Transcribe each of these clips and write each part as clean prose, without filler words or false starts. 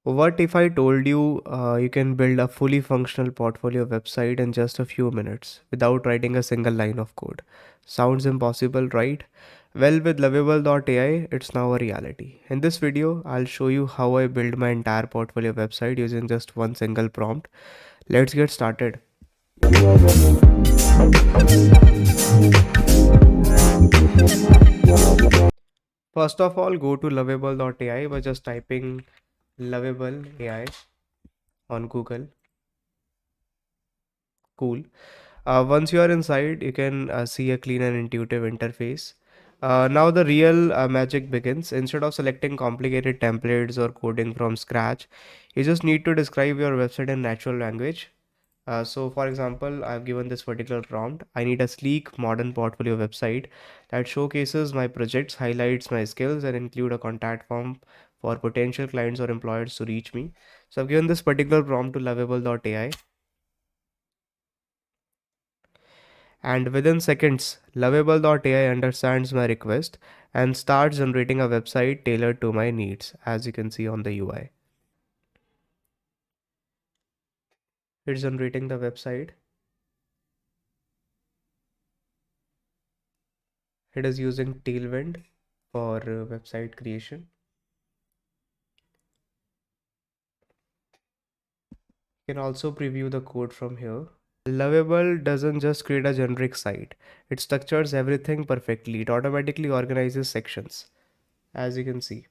What if I told you you can build a fully functional portfolio website in just a few minutes without writing a single line of code? Sounds impossible, right? Well, with Lovable.ai, it's now a reality. In this video, I'll show you how I build my entire portfolio website using just one single prompt. Let's get started. First of all, go to Lovable.ai by just typing Lovable.ai on Google. Cool. Once you are inside, you can see a clean and intuitive interface. Now the real magic begins. Instead of selecting complicated templates or coding from scratch, you just need to describe your website in natural language. So for example, I've given this particular prompt. I need a sleek, modern portfolio website that showcases my projects, highlights my skills, and include a contact form for potential clients or employers to reach me. So I've given this particular prompt to Lovable.ai. And within seconds, Lovable.ai understands my request and starts generating a website tailored to my needs, as you can see on the UI. It's generating the website. It is using Tailwind for website creation. You can also preview the code from here. Lovable doesn't just create a generic site, it structures everything perfectly. It automatically organizes sections, as you can see.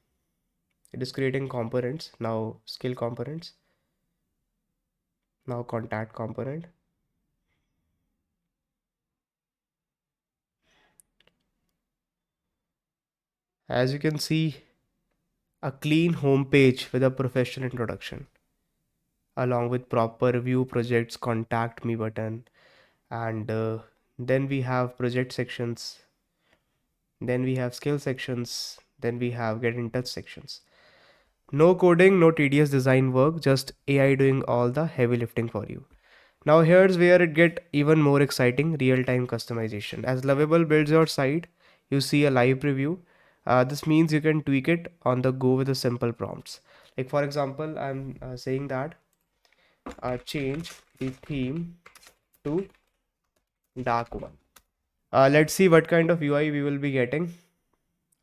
It is creating components, now skill components, now contact component. As you can see, a clean home page with a professional introduction, along with proper view projects, contact me button, and then we have project sections, then we have skill sections, then we have get in touch sections. No coding, no tedious design work, just AI doing all the heavy lifting for you. Now here's where it get even more exciting, real-time customization. As Lovable builds your site, you see a live preview. This means you can tweak it on the go with the simple prompts. Like for example, I'm saying that change the theme to dark one. Let's see what kind of UI we will be getting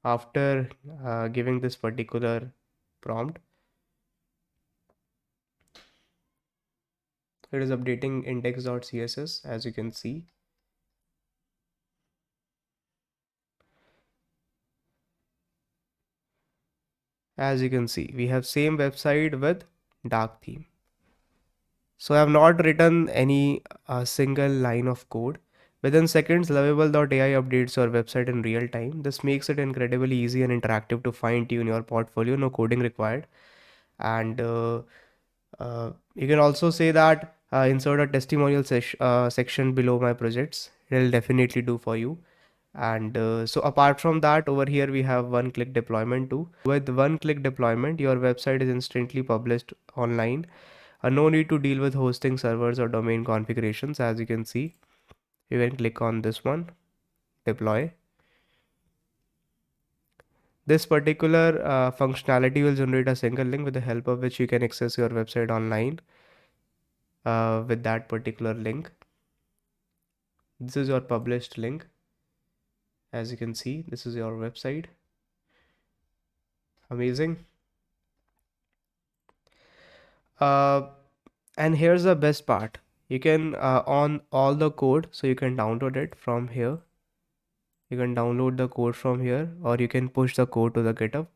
after giving this particular prompt. It is updating index.css, as you can see. As you can see, we have same website with dark theme. So I have not written any single line of code. Within seconds, Lovable.ai updates your website in real time. This makes it incredibly easy and interactive to fine tune your portfolio, no coding required. And you can also say that insert a testimonial section below my projects. It'll definitely do for you. And so apart from that, over here we have one-click deployment too. With one-click deployment, your website is instantly published online. No need to deal with hosting servers or domain configurations. As you can see, you can click on this one, deploy. This particular functionality will generate a single link with the help of which you can access your website online with that particular link. This is your published link. As you can see, this is your website. Amazing. Uh, and here's the best part. You can on all the code, so you can download it from here. You can download the code from here, or you can push the code to the GitHub.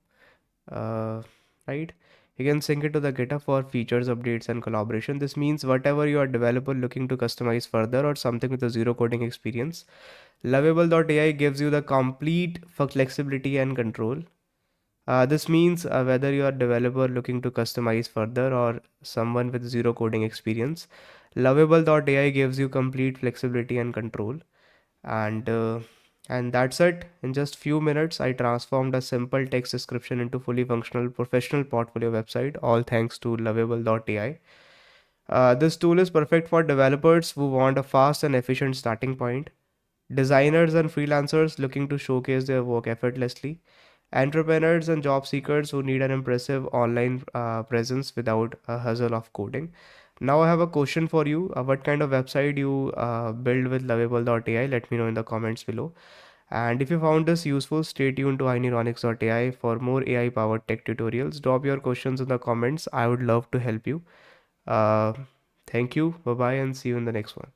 Right? You can sync it to the GitHub for features, updates, and collaboration. This means whatever you are developer looking to customize further or something with a zero coding experience, Lovable.ai gives you the complete flexibility and control. This means whether you are developer looking to customize further or someone with zero coding experience, Lovable.ai gives you complete flexibility and control. And and that's it. In just few minutes, I transformed a simple text description into fully functional professional portfolio website, all thanks to Lovable.ai. This tool is perfect for developers who want a fast and efficient starting point, designers and freelancers looking to showcase their work effortlessly, entrepreneurs and job seekers who need an impressive online presence without a hustle of coding. Now I have a question for you. What kind of website you build with Lovable.ai? Let me know in the comments below. And if you found this useful, stay tuned to iNeuronics.ai for more AI powered tech tutorials. Drop your questions in the comments. I would love to help you. Uh, Thank you. Bye bye, and see you in the next one.